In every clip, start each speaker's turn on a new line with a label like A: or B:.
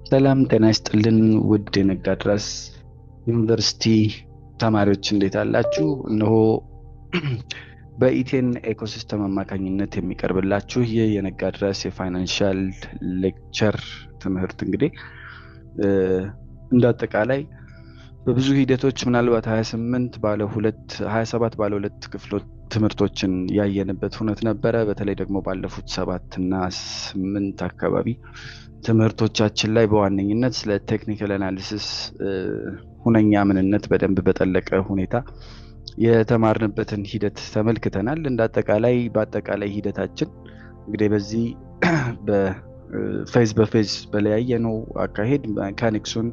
A: ሰላም ጤና ይስጥልን ውድ የነጋድራስ ዩኒቨርሲቲ ተማሪዎች እንዴት አላችሁ? እነሆ በኢቴን ኤኮሲስተም አማካኝነት የሚቀርብላችሁ ይህ የነጋድራስ የፋይናንሻል ሌክቸር ትምህርት እንግዲህ እንዳጠቃላይ በብዙ ሂደቶች ምናልባት 27 ባለ ሁለት ክፍሎች ትምህርቶችን ያየንበት ሁነት ነበረ። በተለይ ደግሞ ባለፉት 7 እና 8 አካባቢ ትምህርቶቻችን ላይ በዋነኝነት ስለ ቴክኒካል አናሊሲስ ሁነኛ ምንነት በደንብ በጠለቀ ሁኔታ የተማርንበትን ሂደት ተመልክተናል። በአጠቃላይ ሂደታችን እንግዲህ በዚህ በፌዝ በለያየነው አካሄድ ሜካኒክሱን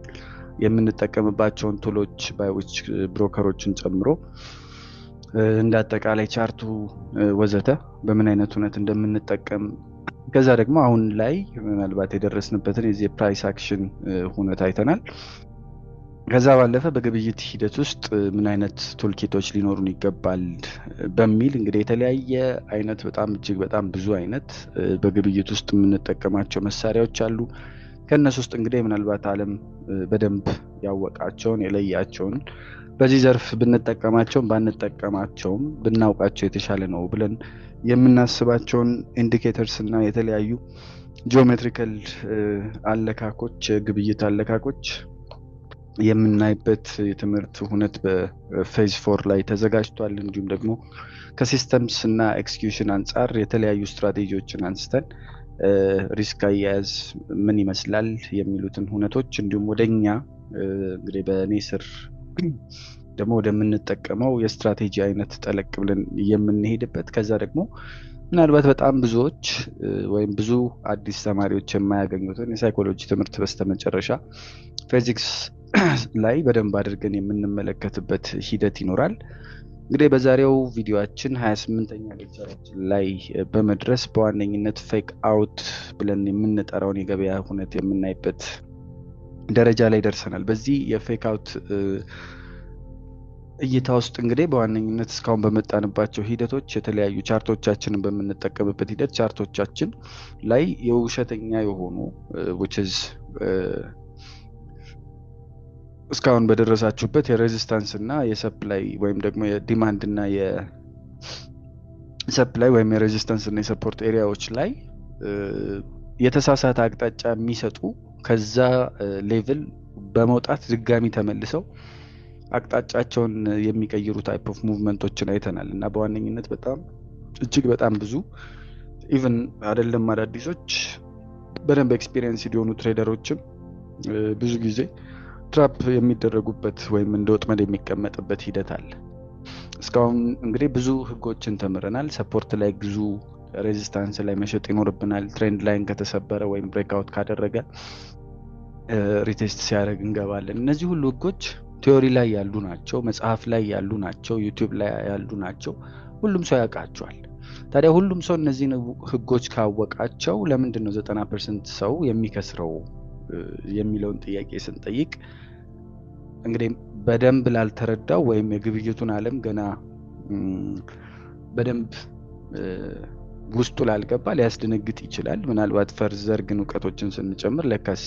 A: የምንጠቀምባቸውን ቱሎች ባዮች ብሮከሮችን ጨምሮ እንዳጠቃላይ ቻርቱ ወዘተ በምን አይነት ሁኔታ እንደምንጠቀም ከዛ ደግሞ አሁን ላይ ምናልባት የደረስንበትን የዚህ ፕራይስ አክሽን ሁኔታ አይተናል። ከዛ ባለፈ በግብይት ሂደት ውስጥ ምን አይነት ቱልኪቶች ሊኖሩን ይገባል በሚል እንግዲህ የተለያየ አይነት እጅግ በጣም ብዙ አይነት በግብይት ውስጥ የምንጠቀማቸው መሳሪያዎች አሉ። ከነሱ ውስጥ እንግዲህ ምናልባት ዓለም በደንብ ያወቃቸውን የለያቸውን በዚህ ዘርፍ ብንጠቀማቸውም ባንጠቀማቸውም ብናውቃቸው የተሻለ ነው ብለን የምናስባቸውን ኢንዲኬተርስ እና የተለያዩ ጂኦሜትሪካል አለካኮች ግብይት አለካኮች የምናይበት የትምህርት ሁነት በፌዝ 4 ላይ ተዘጋጅቷል። እንዲሁም ደግሞ ከሲስተምስ እና ኤክስኪዩሽን አንጻር የተለያዩ ስትራቴጂዎችን አንስተን ሪስክ አያያዝ ምን ይመስላል የሚሉትን ሁነቶች እንዲሁም ወደኛ እንግዲህ በእኔ ስር ደግሞ ወደምንጠቀመው የስትራቴጂ አይነት ጠለቅ ብለን የምንሄድበት ከዛ ደግሞ ምናልባት በጣም ብዙዎች ወይም ብዙ አዲስ ተማሪዎች የማያገኙትን የሳይኮሎጂ ትምህርት በስተመጨረሻ ፊዚክስ ላይ በደንብ አድርገን የምንመለከትበት ሂደት ይኖራል። እንግዲህ በዛሬው ቪዲዮአችን 28ኛ ሌክቸራችን ላይ በመድረስ በዋነኝነት ፌክ አውት ብለን የምንጠራውን የገበያ ሁነት የምናይበት ደረጃ ላይ ደርሰናል። በዚህ የፌክ አውት እይታ ውስጥ እንግዲህ በዋነኝነት እስካሁን በመጣንባቸው ሂደቶች የተለያዩ ቻርቶቻችንን በምንጠቀምበት ሂደት ቻርቶቻችን ላይ የውሸተኛ የሆኑ which is እስካሁን በደረሳችሁበት የሬዚስታንስ እና የሰፕላይ ወይም ደግሞ የዲማንድ እና የሰፕላይ ወይም የሬዚስታንስ እና የሰፖርት ኤሪያዎች ላይ የተሳሳተ አቅጣጫ የሚሰጡ ከዛ ሌቭል በመውጣት ድጋሚ ተመልሰው አቅጣጫቸውን የሚቀይሩ ታይፕ ኦፍ ሙቭመንቶችን አይተናል እና በዋነኝነት እጅግ በጣም ብዙ ኢቭን አይደለም አዳዲሶች በደንብ ኤክስፒሪየንስ የሆኑ ትሬደሮችም ብዙ ጊዜ ትራፕ የሚደረጉበት ወይም እንደ ወጥመድ የሚቀመጥበት ሂደት አለ። እስካሁን እንግዲህ ብዙ ህጎችን ተምረናል። ሰፖርት ላይ ግዙ፣ ሬዚስታንስ ላይ መሸጥ ይኖርብናል። ትሬንድ ላይን ከተሰበረ ወይም ብሬክአውት ካደረገ ሪቴስት ሲያደርግ እንገባለን። እነዚህ ሁሉ ህጎች ቲዮሪ ላይ ያሉ ናቸው፣ መጽሐፍ ላይ ያሉ ናቸው፣ ዩቲዩብ ላይ ያሉ ናቸው። ሁሉም ሰው ያውቃቸዋል። ታዲያ ሁሉም ሰው እነዚህን ህጎች ካወቃቸው ለምንድን ነው 90% ሰው የሚከስረው የሚለውን ጥያቄ ስንጠይቅ እንግዲህ በደንብ ላልተረዳው ወይም የግብይቱን ዓለም ገና በደንብ ውስጡ ላልገባ ሊያስደነግጥ ይችላል። ምናልባት ፈርዘር ግን እውቀቶችን ስንጨምር ለካስ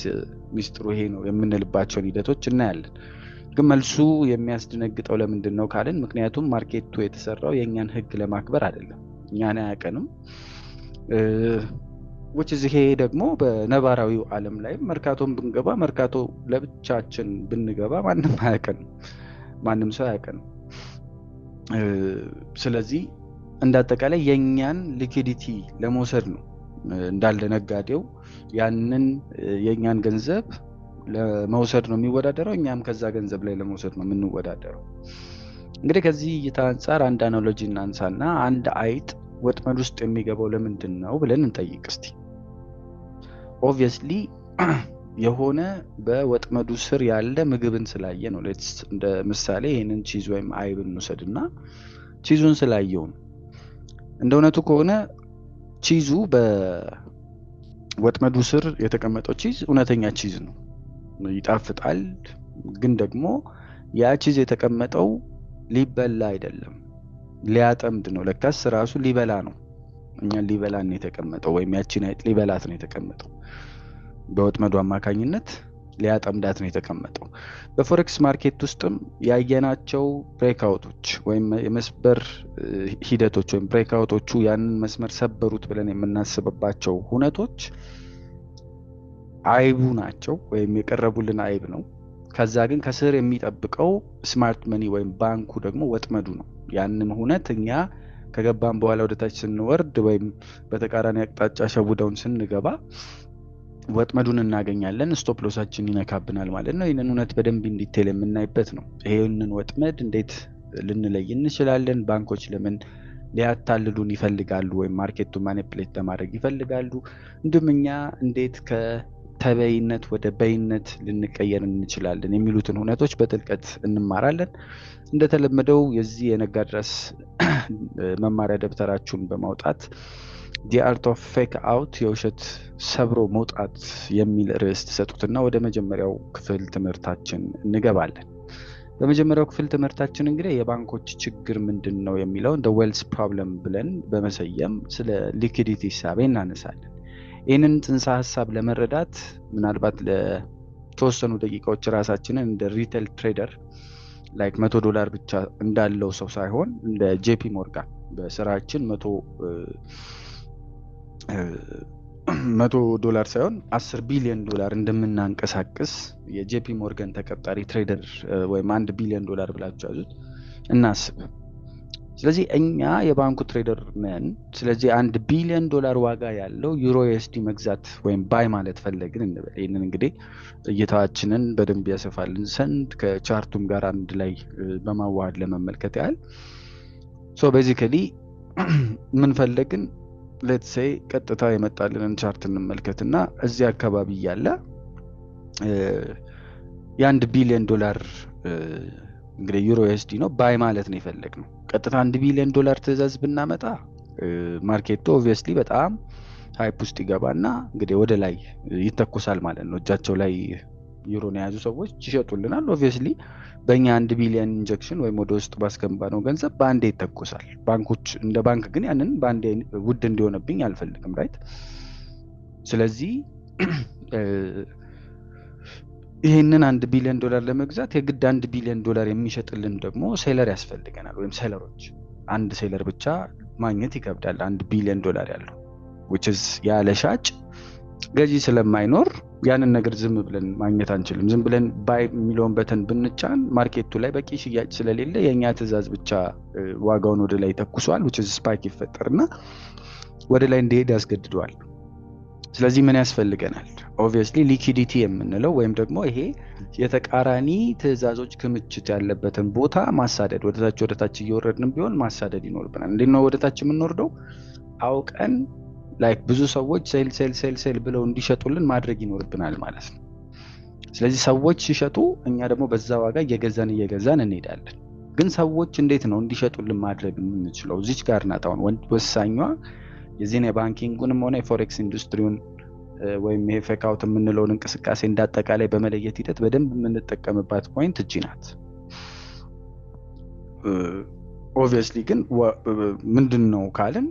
A: ሚስጥሩ ይሄ ነው የምንልባቸውን ሂደቶች እናያለን። ግን መልሱ የሚያስደነግጠው ለምንድን ነው ካልን ምክንያቱም ማርኬቱ የተሰራው የእኛን ህግ ለማክበር አይደለም፣ እኛን አያውቀንም። ይሄ ደግሞ በነባራዊው ዓለም ላይ መርካቶን ብንገባ መርካቶ ለብቻችን ብንገባ ማንም አያውቀንም፣ ማንም ሰው አያውቀንም። ስለዚህ እንዳጠቃላይ የኛን ሊኩዊዲቲ ለመውሰድ ነው እንዳለ ነጋዴው ያንን የኛን ገንዘብ ለመውሰድ ነው የሚወዳደረው፣ እኛም ከዛ ገንዘብ ላይ ለመውሰድ ነው የምንወዳደረው። እንግዲህ ከዚህ እይታ አንጻር አንድ አናሎጂ እናንሳና አንድ አይጥ ወጥመድ ውስጥ የሚገባው ለምንድን ነው ብለን እንጠይቅ እስቲ። ኦብቪየስሊ የሆነ በወጥመዱ ስር ያለ ምግብን ስላየ ነው። እንደ ምሳሌ ይሄንን ቺዝ ወይም አይብን እንውሰድና ቺዙን ስላየው ነው። እንደ እውነቱ ከሆነ ቺዙ በወጥመዱ ስር የተቀመጠው ቺዝ እውነተኛ ቺዝ ነው፣ ይጣፍጣል። ግን ደግሞ ያ ቺዝ የተቀመጠው ሊበላ አይደለም፣ ሊያጠምድ ነው። ለካስ ራሱ ሊበላ ነው፣ እኛን ሊበላ ነው የተቀመጠው፣ ወይም ያቺን አይጥ ሊበላት ነው የተቀመጠው። በወጥመዱ አማካኝነት ሊያጠምዳት ነው የተቀመጠው። በፎሬክስ ማርኬት ውስጥም ያየናቸው ብሬክአውቶች ወይም የመስበር ሂደቶች ወይም ብሬክአውቶቹ ያንን መስመር ሰበሩት ብለን የምናስብባቸው ሁነቶች አይቡ ናቸው ወይም የቀረቡልን አይብ ነው። ከዛ ግን ከስር የሚጠብቀው ስማርት መኒ ወይም ባንኩ ደግሞ ወጥመዱ ነው። ያንን ሁነት እኛ ከገባን በኋላ ወደታች ስንወርድ ወይም በተቃራኒ አቅጣጫ ሸውደውን ስንገባ ወጥመዱን እናገኛለን። ስቶፕ ሎሳችን ይነካብናል ማለት ነው። ይህንን እውነት በደንብ ዲቴል የምናይበት ነው። ይሄንን ወጥመድ እንዴት ልንለይ እንችላለን? ባንኮች ለምን ሊያታልሉን ይፈልጋሉ ወይም ማርኬቱን ማኒፕሌት ለማድረግ ይፈልጋሉ? እንዲሁም እኛ እንዴት ከተበይነት ወደ በይነት ልንቀየር እንችላለን የሚሉትን እውነቶች በጥልቀት እንማራለን። እንደተለመደው የዚህ የነጋድራስ መማሪያ ደብተራችሁን በማውጣት The Art of Fake Out የውሸት ሰብሮ መውጣት የሚል ርዕስ ተሰጡትና ወደ መጀመሪያው ክፍል ትምህርታችን እንገባለን። በመጀመሪያው ክፍል ትምህርታችን እንግዲህ የባንኮች ችግር ምንድን ነው የሚለውን the wealth problem ብለን በመሰየም ስለ ሊኩዲቲ ሂሳብ እናነሳለን። ይህንን ጽንሰ ሀሳብ ለመረዳት ምናልባት ለተወሰኑ ደቂቃዎች ራሳችንን እንደ ሪቴል ትሬደር ላይክ $100 ብቻ እንዳለው ሰው ሳይሆን እንደ ጄፒ ሞርጋን በስራችን $100 ሳይሆን $10 ቢሊዮን እንደምናንቀሳቅስ የጄፒ ሞርጋን ተቀጣሪ ትሬደር ወይም $1 ቢሊዮን ብላችሁ ያዙት እናስብ። ስለዚህ እኛ የባንኩ ትሬደር ነን። ስለዚህ $1 ቢሊዮን ዋጋ ያለው ዩሮ ዩኤስዲ መግዛት ወይም ባይ ማለት ፈለግን እንበል። ይህንን እንግዲህ እይታችንን በደንብ ያሰፋልን ዘንድ ከቻርቱም ጋር አንድ ላይ በማዋሃድ ለመመልከት ያህል ሶ ቤዚካሊ ምን ፈለግን? ሌትስ ሴይ ቀጥታ የመጣልንን ቻርት እንመልከትና እዚህ አካባቢ ያለ $1 ቢሊዮን እንግዲህ ዩሮ ዩኤስዲ ነው ባይ ማለት ነው የፈለግነው። ቀጥታ $1 ቢሊዮን ትዕዛዝ ብናመጣ ማርኬቱ ኦብቪየስሊ በጣም ሃይፕ ውስጥ ይገባና እንግዲህ ወደ ላይ ይተኩሳል ማለት ነው። እጃቸው ላይ ዩሮን የያዙ ሰዎች ይሸጡልናል። ኦብቪየስሊ በእኛ $1 ቢሊዮን ኢንጀክሽን ወይም ወደ ውስጥ ባስገባነው ገንዘብ በአንዴ ይተኩሳል። ባንኮች እንደ ባንክ ግን ያንን በአንዴ ውድ እንዲሆንብኝ አልፈልግም፣ ራይት? ስለዚህ ይህንን $1 ቢሊዮን ለመግዛት የግድ $1 ቢሊዮን የሚሸጥልን ደግሞ ሴለር ያስፈልገናል፣ ወይም ሴለሮች። አንድ ሴለር ብቻ ማግኘት ይከብዳል $1 ቢሊዮን ያለው which is ያለ ሻጭ ገዢ ስለማይኖር ያንን ነገር ዝም ብለን ማግኘት አንችልም። ዝም ብለን ባይ የሚለውን በተን ብንጫን ማርኬቱ ላይ በቂ ሽያጭ ስለሌለ የኛ ትዕዛዝ ብቻ ዋጋውን ወደ ላይ ተኩሷል which is ስፓይክ ይፈጠርና ወደ ላይ እንዲሄድ ያስገድደዋል። ስለዚህ ምን ያስፈልገናል? ኦብቪየስሊ ሊኩዲቲ የምንለው ወይም ደግሞ ይሄ የተቃራኒ ትዕዛዞች ክምችት ያለበትን ቦታ ማሳደድ፣ ወደታች እየወረድንም ቢሆን ማሳደድ ይኖርብናል። እንዴት ነው ወደታች የምንወርደው? አውቀን ላይክ ብዙ ሰዎች ሴል ብለው እንዲሸጡልን ማድረግ ይኖርብናል ማለት ነው። ስለዚህ ሰዎች ሲሸጡ እኛ ደግሞ በዛ ዋጋ እየገዛን እንሄዳለን። ግን ሰዎች እንዴት ነው እንዲሸጡልን ማድረግ የምንችለው? እዚች ጋር ናት አሁን ወሳኟ የዚህን የባንኪንጉንም ሆነ የፎሬክስ ኢንዱስትሪውን ወይም ይሄ ፌክ አውት የምንለውን እንቅስቃሴ እንዳጠቃላይ በመለየት ሂደት በደንብ የምንጠቀምባት ፖይንት እቺ ናት። ኦብቪየስሊ ግን ምንድን ነው ካልን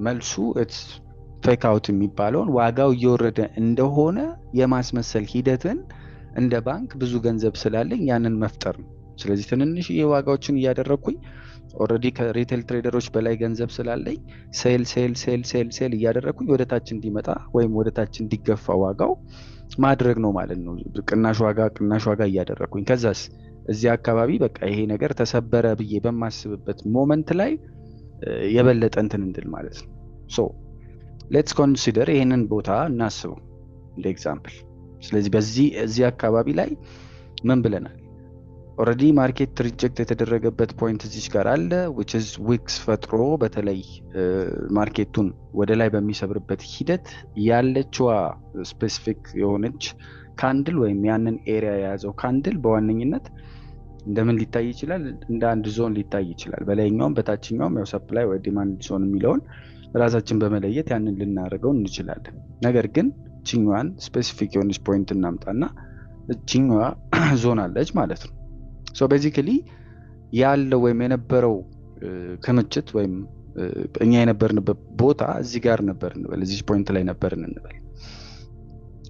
A: መልሱ ፌክ አውት የሚባለውን ዋጋው እየወረደ እንደሆነ የማስመሰል ሂደትን እንደ ባንክ ብዙ ገንዘብ ስላለኝ ያንን መፍጠር ነው። ስለዚህ ትንንሽ ዋጋዎችን እያደረኩኝ ኦልሬዲ ከሪቴል ትሬደሮች በላይ ገንዘብ ስላለኝ ሴል እያደረኩኝ ወደታች እንዲመጣ ወይም ወደታች እንዲገፋ ዋጋው ማድረግ ነው ማለት ነው። ቅናሽ ዋጋ እያደረኩኝ ከዛስ እዚህ አካባቢ በቃ ይሄ ነገር ተሰበረ ብዬ በማስብበት ሞመንት ላይ የበለጠ እንትን እንድል ማለት ነው። ሶ ሌትስ ኮንሲደር ይሄንን ቦታ እናስበው እንደ ኤግዛምፕል። ስለዚህ እዚህ አካባቢ ላይ ምን ብለናል? ኦልሬዲ ማርኬት ሪጀክት የተደረገበት ፖይንት እዚች ጋር አለ which is ዊክስ ፈጥሮ በተለይ ማርኬቱን ወደ ላይ በሚሰብርበት ሂደት ያለችዋ ስፔሲፊክ የሆነች ካንድል ወይም ያንን ኤሪያ የያዘው ካንድል በዋነኝነት እንደምን ሊታይ ይችላል? እንደ አንድ ዞን ሊታይ ይችላል። በላይኛውም በታችኛውም ያው ሰፕላይ ወይ ዲማንድ ዞን የሚለውን ራሳችን በመለየት ያንን ልናደርገው እንችላለን። ነገር ግን ቺኛዋን ስፔሲፊክ የሆነች ፖይንት እናምጣና ቺኛዋ ዞን አለች ማለት ነው። ሶ ቤዚካሊ ያለው ወይም የነበረው ክምችት ወይም እኛ የነበርንበት ቦታ እዚህ ጋር ነበር እንበል፣ እዚህ ፖይንት ላይ ነበር እንበል።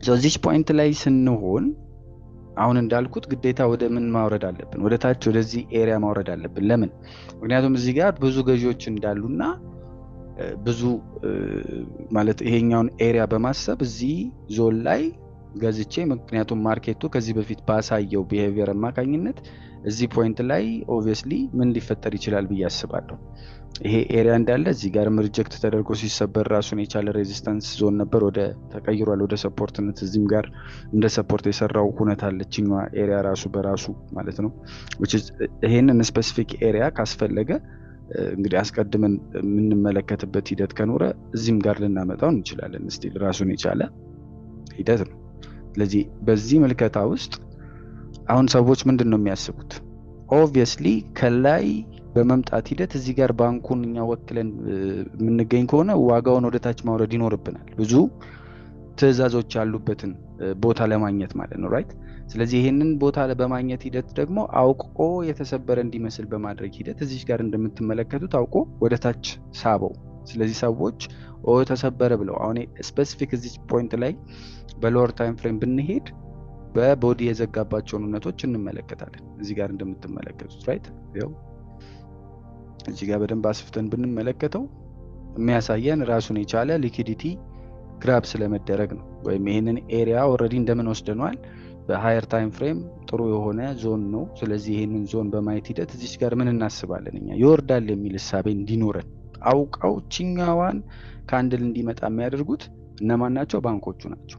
A: እዚች ፖይንት ላይ ስንሆን አሁን እንዳልኩት ግዴታ ወደ ምን ማውረድ አለብን? ወደ ታች ወደዚህ ኤሪያ ማውረድ አለብን። ለምን? ምክንያቱም እዚህ ጋር ብዙ ገዢዎች እንዳሉና ብዙ ማለት ይሄኛውን ኤሪያ በማሰብ እዚህ ዞን ላይ ገዝቼ ምክንያቱም ማርኬቱ ከዚህ በፊት ባሳየው ቢሄቪየር አማካኝነት እዚህ ፖይንት ላይ ኦብቪየስሊ ምን ሊፈጠር ይችላል ብዬ አስባለሁ። ይሄ ኤሪያ እንዳለ እዚህ ጋር ሪጀክት ተደርጎ ሲሰበር ራሱን የቻለ ሬዚስታንስ ዞን ነበር፣ ወደ ተቀይሯል ወደ ሰፖርትነት። እዚህም ጋር እንደ ሰፖርት የሰራው ሁኔታ አለችኛዋ ኤሪያ ራሱ በራሱ ማለት ነው። ይሄንን ስፔሲፊክ ኤሪያ ካስፈለገ እንግዲህ አስቀድመን የምንመለከትበት ሂደት ከኖረ እዚህም ጋር ልናመጣው እንችላለን። ስቲል ራሱን የቻለ ሂደት ነው። ስለዚህ በዚህ ምልከታ ውስጥ አሁን ሰዎች ምንድን ነው የሚያስቡት? ኦብቪየስሊ ከላይ በመምጣት ሂደት እዚህ ጋር ባንኩን እኛ ወክለን የምንገኝ ከሆነ ዋጋውን ወደ ታች ማውረድ ይኖርብናል፣ ብዙ ትዕዛዞች ያሉበትን ቦታ ለማግኘት ማለት ነው ራይት። ስለዚህ ይሄንን ቦታ በማግኘት ሂደት ደግሞ አውቆ የተሰበረ እንዲመስል በማድረግ ሂደት እዚህ ጋር እንደምትመለከቱት አውቆ ወደ ታች ሳበው። ስለዚህ ሰዎች ተሰበረ ብለው አሁን ስፔሲፊክ እዚህ ፖይንት ላይ በሎወር ታይም ፍሬም ብንሄድ በቦዲ የዘጋባቸውን እውነቶች እንመለከታለን። እዚህ ጋር እንደምትመለከቱት ራይት ያው እዚህ ጋር በደንብ አስፍተን ብንመለከተው የሚያሳየን ራሱን የቻለ ሊኩዊዲቲ ግራብ ስለመደረግ ነው። ወይም ይሄንን ኤሪያ ኦልሬዲ እንደምን ወስደናል በሃየር ታይም ፍሬም ጥሩ የሆነ ዞን ነው። ስለዚህ ይሄንን ዞን በማየት ሂደት እዚህ ጋር ምን እናስባለን እኛ ይወርዳል የሚል ሐሳብ እንዲኖረን አውቀው ቺኛዋን ካንድል እንዲመጣ የሚያደርጉት እነማን ናቸው? ባንኮቹ ናቸው።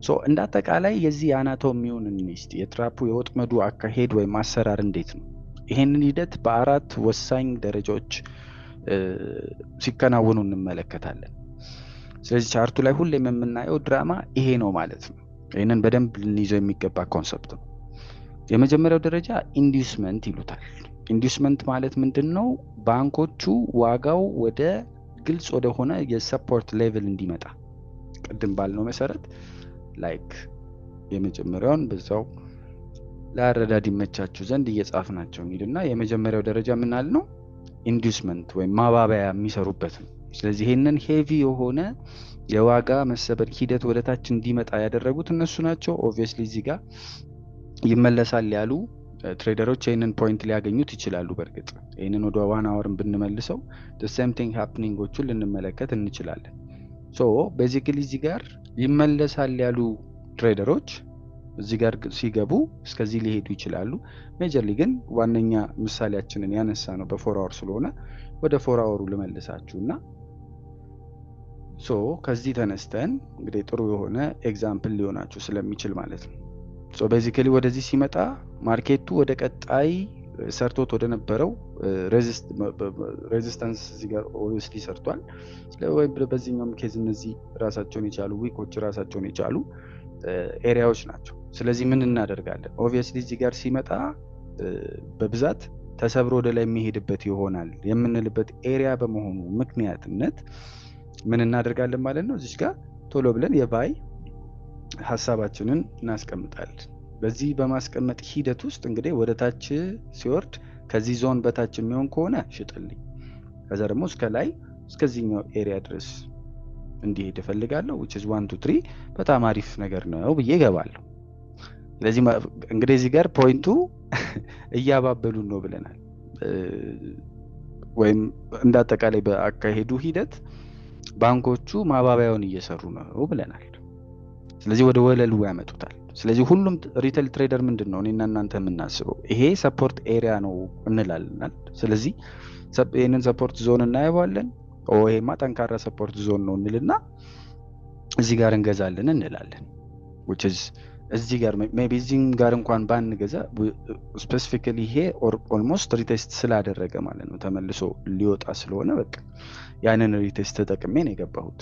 A: ሶ እንደ አጠቃላይ የዚህ አናቶሚውን እንስቲ የትራፑ የወጥመዱ አካሄድ ወይም አሰራር እንዴት ነው? ይሄንን ሂደት በአራት ወሳኝ ደረጃዎች ሲከናወኑ እንመለከታለን። ስለዚህ ቻርቱ ላይ ሁሌም የምናየው ድራማ ይሄ ነው ማለት ነው። ይሄንን በደንብ ልንይዘው የሚገባ ኮንሰፕት ነው። የመጀመሪያው ደረጃ ኢንዲዩስመንት ይሉታል። ኢንዲዩስመንት ማለት ምንድነው? ባንኮቹ ዋጋው ወደ ግልጽ ወደ ሆነ የሰፖርት ሌቭል እንዲመጣ ቅድም ባልነው መሰረት ላይክ የመጀመሪያውን በዛው ለአረዳድ ይመቻችሁ ዘንድ እየጻፍናቸው እንሂድና የመጀመሪያው ደረጃ ምን አለ ነው? ኢንዲዩስመንት ወይም ማባበያ የሚሰሩበት ነው። ስለዚህ ይሄንን ሄቪ የሆነ የዋጋ መሰበር ሂደት ወደ ታች እንዲመጣ ያደረጉት እነሱ ናቸው። ኦብቪየስሊ እዚህ ጋር ይመለሳል ያሉ ትሬደሮች ይሄንን ፖይንት ሊያገኙት ይችላሉ። በእርግጥ ይሄንን ወደ 1 አወርን ብንመልሰው the same thing happeningዎቹን ልንመለከት እንችላለን። ሶ ቤዚክሊ እዚህ ጋር ይመለሳል ያሉ ትሬደሮች እዚህ ጋር ሲገቡ እስከዚህ ሊሄዱ ይችላሉ። ሜጀርሊ ግን ዋነኛ ምሳሌያችንን ያነሳ ነው በ4 አወር ስለሆነ ወደ 4 አወሩ ልመልሳችሁና ሶ ከዚህ ተነስተን እንግዲህ ጥሩ የሆነ ኤግዛምፕል ሊሆናችሁ ስለሚችል ማለት ነው። ሶ ቤዚክሊ ወደዚህ ሲመጣ ማርኬቱ ወደ ቀጣይ ሰርቶት ወደ ነበረው ሬዚስታንስ እዚህ ጋር ኦብቪየስሊ ሰርቷል። ስለዚህ በዚህኛው ኬዝ እነዚህ ራሳቸውን የቻሉ ዊኮች ራሳቸውን የቻሉ ኤሪያዎች ናቸው። ስለዚህ ምን እናደርጋለን? ኦብቪየስሊ እዚህ ጋር ሲመጣ በብዛት ተሰብሮ ወደ ላይ የሚሄድበት ይሆናል የምንልበት ኤሪያ በመሆኑ ምክንያትነት ምን እናደርጋለን ማለት ነው? እዚህ ጋር ቶሎ ብለን የባይ ሐሳባችንን እናስቀምጣለን። በዚህ በማስቀመጥ ሂደት ውስጥ እንግዲህ ወደ ታች ሲወርድ ከዚህ ዞን በታች የሚሆን ከሆነ ሽጥልኝ፣ ከዛ ደግሞ እስከ ላይ እስከዚህኛው ኤሪያ ድረስ እንዲሄድ እፈልጋለሁ which is 1 2 3 በጣም አሪፍ ነገር ነው ብዬ እገባለሁ። ስለዚህ እንግዲህ እዚህ ጋር ፖይንቱ እያባበሉን ነው ብለናል፣ ወይም እንዳጠቃላይ በአካሄዱ ሂደት ባንኮቹ ማባባያውን እየሰሩ ነው ብለናል። ስለዚህ ወደ ወለሉ ያመጡታል። ስለዚህ ሁሉም ሪቴል ትሬደር ምንድነው እኔና እናንተ የምናስበው ይሄ ሰፖርት ኤሪያ ነው እንላለን። ስለዚህ ይሄንን ሰፖርት ዞን እናየዋለን። ይሄማ ጠንካራ ሰፖርት ዞን ነው እንልና እዚህ ጋር እንገዛለን እንላለን። which is እዚህ ጋር maybe እዚህ ጋር እንኳን ባንገዛ ስፔሲፊካሊ ይሄ ኦልሞስት ሪቴስት ስላደረገ ማለት ነው ተመልሶ ሊወጣ ስለሆነ በቃ ያንን ሪቴስት ተጠቅሜ ነው የገባሁት።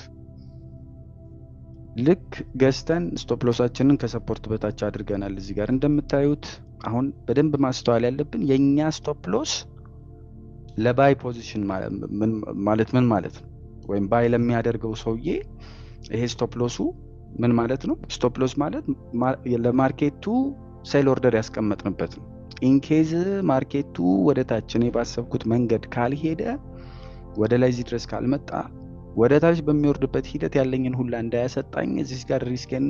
A: ልክ ገዝተን ስቶፕ ሎሳችንን ከሰፖርት በታች አድርገናል። እዚህ ጋር እንደምታዩት አሁን በደንብ ማስተዋል ያለብን የኛ ስቶፕ ሎስ ለባይ ፖዚሽን ማለት ምን ማለት ነው? ወይም ባይ ለሚያደርገው ሰውዬ ይሄ ስቶፕ ሎሱ ምን ማለት ነው? ስቶፕ ሎስ ማለት ለማርኬቱ ሴል ኦርደር ያስቀመጥንበት ነው። ኢንኬዝ ማርኬቱ ወደ ታች እኔ ባሰብኩት መንገድ ካልሄደ ወደ ላይ እዚህ ድረስ ካልመጣ ወደ ታች በሚወርድበት ሂደት ያለኝን ሁላ እንዳያሰጣኝ እዚህ ጋር ሪስኬን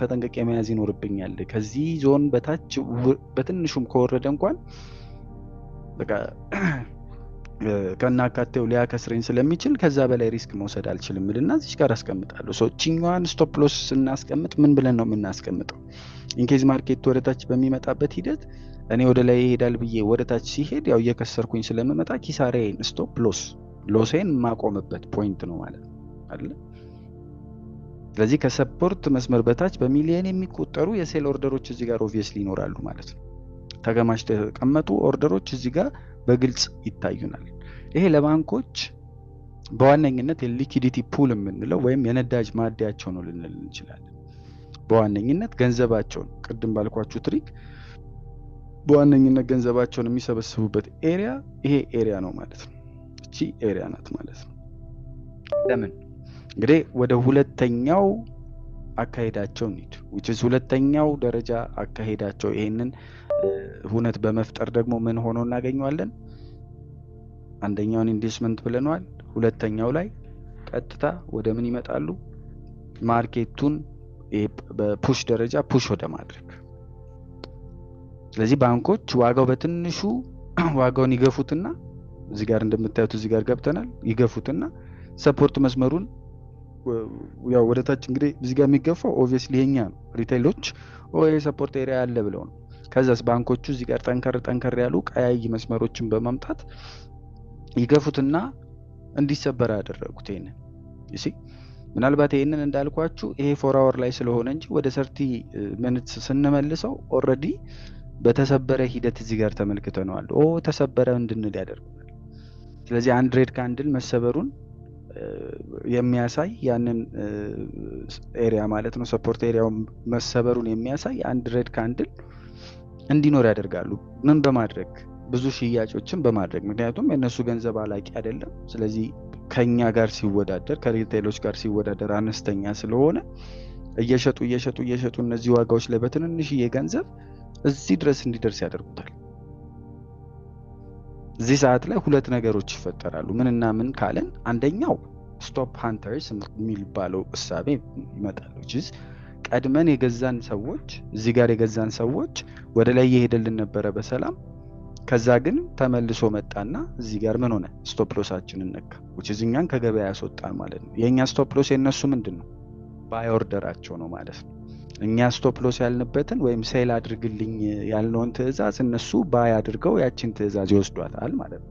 A: ተጠንቅቄ መያዝ ይኖርብኛል። ከዚህ ዞን በታች በትንሹም ከወረደ እንኳን በቃ ከናካቴው ሊያከስረኝ ስለሚችል ከዛ በላይ ሪስክ መውሰድ አልችልም እና እዚህ ጋር አስቀምጣለሁ። ሶ እቺኛዋን ስቶፕ ሎስ ስናስቀምጥ ምን ብለን ነው የምናስቀምጠው? ኢንኬዝ ማርኬት ወደ ታች በሚመጣበት ሂደት እኔ ወደ ላይ ይሄዳል ብዬ ወደ ታች ሲሄድ ያው እየከሰርኩኝ ስለምመጣ ኪሳራዬን ስቶፕ ሎሴን ማቆምበት ፖይንት ነው ማለት ነው አይደል? ስለዚህ ከሰፖርት መስመር በታች በሚሊዮን የሚቆጠሩ የሴል ኦርደሮች እዚህ ጋር ኦብቪየስሊ ይኖራሉ ማለት ነው። ተገማችተው የተቀመጡ ኦርደሮች እዚህ ጋር በግልጽ ይታዩናል። ይሄ ለባንኮች በዋነኝነት የሊኩዊዲቲ ፑል የምንለው ወይም የነዳጅ ማደያቸው ነው ልንል እንችላለን። በዋነኝነት ገንዘባቸውን ቅድም ባልኳችሁ ትሪክ በዋነኝነት ገንዘባቸውን የሚሰበስቡበት ኤሪያ ይሄ ኤሪያ ነው ማለት ነው። እቺ ኤሪያ ናት ማለት ነው። ለምን እንግዲህ ወደ ሁለተኛው አካሄዳቸው እንሂድ። which is ሁለተኛው ደረጃ አካሄዳቸው ይሄንን ሁነት በመፍጠር ደግሞ ምን ሆኖ እናገኘዋለን? አንደኛውን ኢንቨስትመንት ብለናል። ሁለተኛው ላይ ቀጥታ ወደ ምን ይመጣሉ? ማርኬቱን በፑሽ ደረጃ ፑሽ ወደ ማድረግ። ስለዚህ ባንኮች ዋጋው በትንሹ ዋጋውን ይገፉትና እዚህ ጋር እንደምታዩት እዚህ ጋር ገብተናል። ይገፉትና ሰፖርት መስመሩን ያው ወደ ታች እንግዲህ እዚህ ጋር የሚገፋው ኦብቪየስሊ የኛ ነው። ሪቴይሎች ሰፖርት ኤሪያ አለ ብለው ነው። ከዛስ ባንኮቹ እዚህ ጋር ጠንከር ያሉ ቀያይ መስመሮችን በማምጣት ይገፉትና እንዲሰበር ያደረጉት ይሄንን እሺ። ምናልባት ይሄንን እንዳልኳችሁ ይሄ 4 አወር ላይ ስለሆነ እንጂ ወደ 30 ሚኒትስ ስንመልሰው ኦልሬዲ በተሰበረ ሂደት እዚህ ጋር ተመልክተነዋል። ተሰበረ እንድንል ያደርጉናል። ስለዚህ አንድ ሬድ ካንድል መሰበሩን የሚያሳይ ያንን ኤሪያ ማለት ነው ሰፖርት ኤሪያው መሰበሩን የሚያሳይ አንድ ሬድ ካንድል እንዲኖር ያደርጋሉ። ምን በማድረግ ብዙ ሽያጮችን በማድረግ ምክንያቱም የነሱ ገንዘብ አላቂ አይደለም። ስለዚህ ከኛ ጋር ሲወዳደር ከሪቴይሎች ጋር ሲወዳደር አነስተኛ ስለሆነ እየሸጡ እነዚህ ዋጋዎች ላይ በትንንሽዬ ገንዘብ እዚህ ድረስ እንዲደርስ ያደርጉታል። እዚህ ሰዓት ላይ ሁለት ነገሮች ይፈጠራሉ። ምንና ምን ካለን አንደኛው ስቶፕ ሃንተርስ የሚባለው እሳቤ ይመጣል። ቀድመን የገዛን ሰዎች እዚህ ጋር የገዛን ሰዎች ወደ ላይ እየሄደልን ነበረ በሰላም። ከዛ ግን ተመልሶ መጣና እዚህ ጋር ምን ሆነ? ስቶፕ ሎሳችንን ነካ። እኛን ከገበያ ያስወጣን ማለት ነው። የኛ ስቶፕ ሎስ የነሱ ምንድነው? ባይ ኦርደራቸው ነው ማለት ነው። እኛ ስቶፕ ሎስ ያልንበትን ወይም ሴል አድርግልኝ ያልነውን ትዕዛዝ እነሱ ባይ አድርገው ያችን ትዕዛዝ ይወስዷታል ማለት ነው።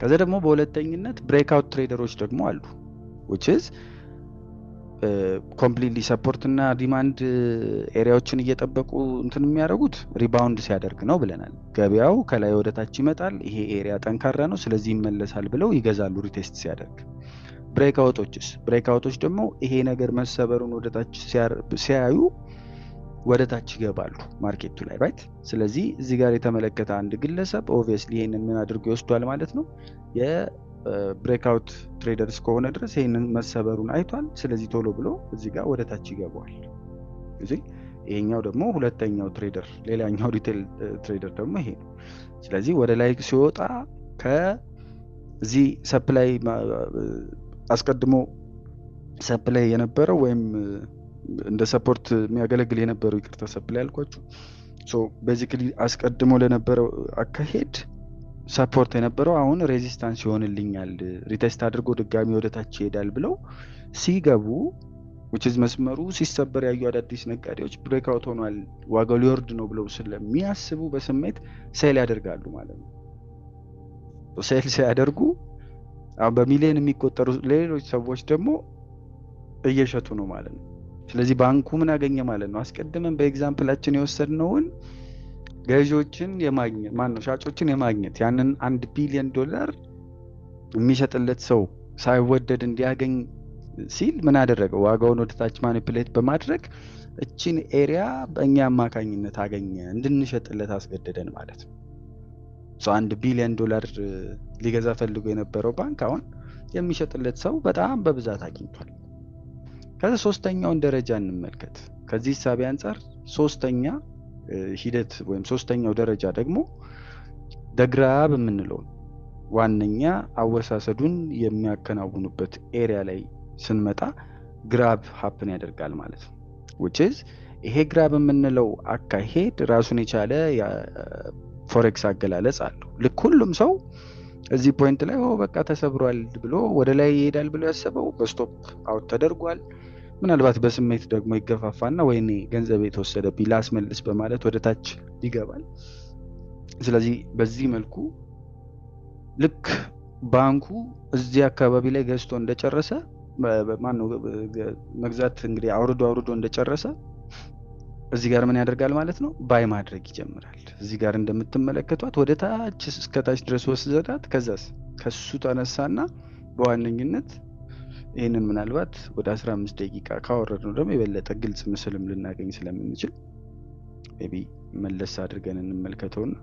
A: ከዛ ደግሞ በሁለተኝነት ብሬክአውት ትሬደሮች ደግሞ አሉ which is ኮምፕሊትሊ ሰፖርት እና ዲማንድ ኤሪያዎችን እየጠበቁ እንትን የሚያደርጉት ሪባውንድ ሲያደርግ ነው ብለናል። ገበያው ከላይ ወደ ታች ይመጣል፣ ይሄ ኤሪያ ጠንካራ ነው ስለዚህ ይመለሳል ብለው ይገዛሉ ሪቴስት ሲያደርግ። ብሬክአውቶች ደግሞ ይሄ ነገር መሰበሩን ወደ ታች ሲያዩ ወደ ታች ይገባሉ ማርኬቱ ላይ ራይት። ስለዚህ እዚህ ጋር የተመለከተ አንድ ግለሰብ ኦብቪየስሊ ይሄንን ምን አድርጎ ይወስዷል ማለት ነው። የብሬክአውት ትሬደርስ ከሆነ ድረስ ይሄንን መሰበሩን አይቷል። ስለዚህ ቶሎ ብሎ እዚህ ጋር ወደ ታች ይገባል። እዚህ ይሄኛው ደግሞ ሁለተኛው ትሬደር ሌላኛው ሪቴል ትሬደር ደግሞ ይሄ ነው። ስለዚህ ወደ ላይ ሲወጣ ከዚህ ሰፕላይ አስቀድሞ ሰፕላይ የነበረው ወይም እንደ ሰፖርት የሚያገለግል የነበረው ይቅርታ ሰፕላይ ያልኳችሁ ቤዚክሊ አስቀድሞ ለነበረው አካሄድ ሰፖርት የነበረው አሁን ሬዚስታንስ ይሆንልኛል ሪቴስት አድርጎ ድጋሚ ወደ ታች ይሄዳል ብለው ሲገቡ which is መስመሩ ሲሰበር ያዩ አዳዲስ ነጋዴዎች ብሬክአውት ሆኗል ዋጋው ሊወርድ ነው ብለው ስለሚያስቡ በስሜት ሴል ያደርጋሉ ማለት ነው። ሴል ሲያደርጉ በሚሊዮን የሚቆጠሩ ሌሎች ሰዎች ደግሞ እየሸጡ ነው ማለት ነው። ስለዚህ ባንኩ ምን አገኘ ማለት ነው? አስቀድመን በኤግዛምፕላችን የወሰድነውን ገዢዎችን የማግኘት ሻጮችን የማግኘት ያንን $1 ቢሊዮን የሚሸጥለት ሰው ሳይወደድ እንዲያገኝ ሲል ምን አደረገ? ዋጋውን ወደ ታች ማኒፕሌት በማድረግ እቺን ኤሪያ በእኛ አማካኝነት አገኘ እንድንሸጥለት አስገደደን ማለት ነው። $1 ቢሊዮን ሊገዛ ፈልጎ የነበረው ባንክ አሁን የሚሸጥለት ሰው በጣም በብዛት አግኝቷል። ከዛ ሶስተኛውን ደረጃ እንመልከት። ከዚህ ሂሳብ አንፃር ሶስተኛ ሂደት ወይም ሶስተኛው ደረጃ ደግሞ ደግራብ የምንለው ዋነኛ አወሳሰዱን የሚያከናውኑበት ኤሪያ ላይ ስንመጣ ግራብ ሀፕን ያደርጋል ማለት ነው። which is ይሄ ግራብ የምንለው አካሄድ ራሱን የቻለ ፎሬክስ አገላለጽ አለው። ልክ ሁሉም ሰው እዚህ ፖይንት ላይ በቃ ተሰብሯል ብሎ ወደ ላይ ይሄዳል ብሎ ያሰበው በስቶፕ አውት ተደርጓል። ምናልባት በስሜት ደግሞ ይገፋፋና ወይኔ ገንዘብ የተወሰደብኝ ላስመልስ በማለት ወደ ታች ይገባል። ስለዚህ በዚህ መልኩ ልክ ባንኩ እዚህ አካባቢ ላይ ገዝቶ እንደጨረሰ ማነው መግዛት እንግዲህ አውርዶ እንደጨረሰ እዚህ ጋር ምን ያደርጋል ማለት ነው? ባይ ማድረግ ይጀምራል። እዚህ ጋር እንደምትመለከቷት ወደ ታች እስከ ታች ድረስ ወስደዳት ከዛስ ከሱ ተነሳና በዋነኝነት ይህንን ምናልባት ወደ 15 ደቂቃ ካወረድነው ደግሞ የበለጠ ግልጽ ምስልም ልናገኝ ስለምንችል ሜቢ መለስ አድርገን እንመልከተውና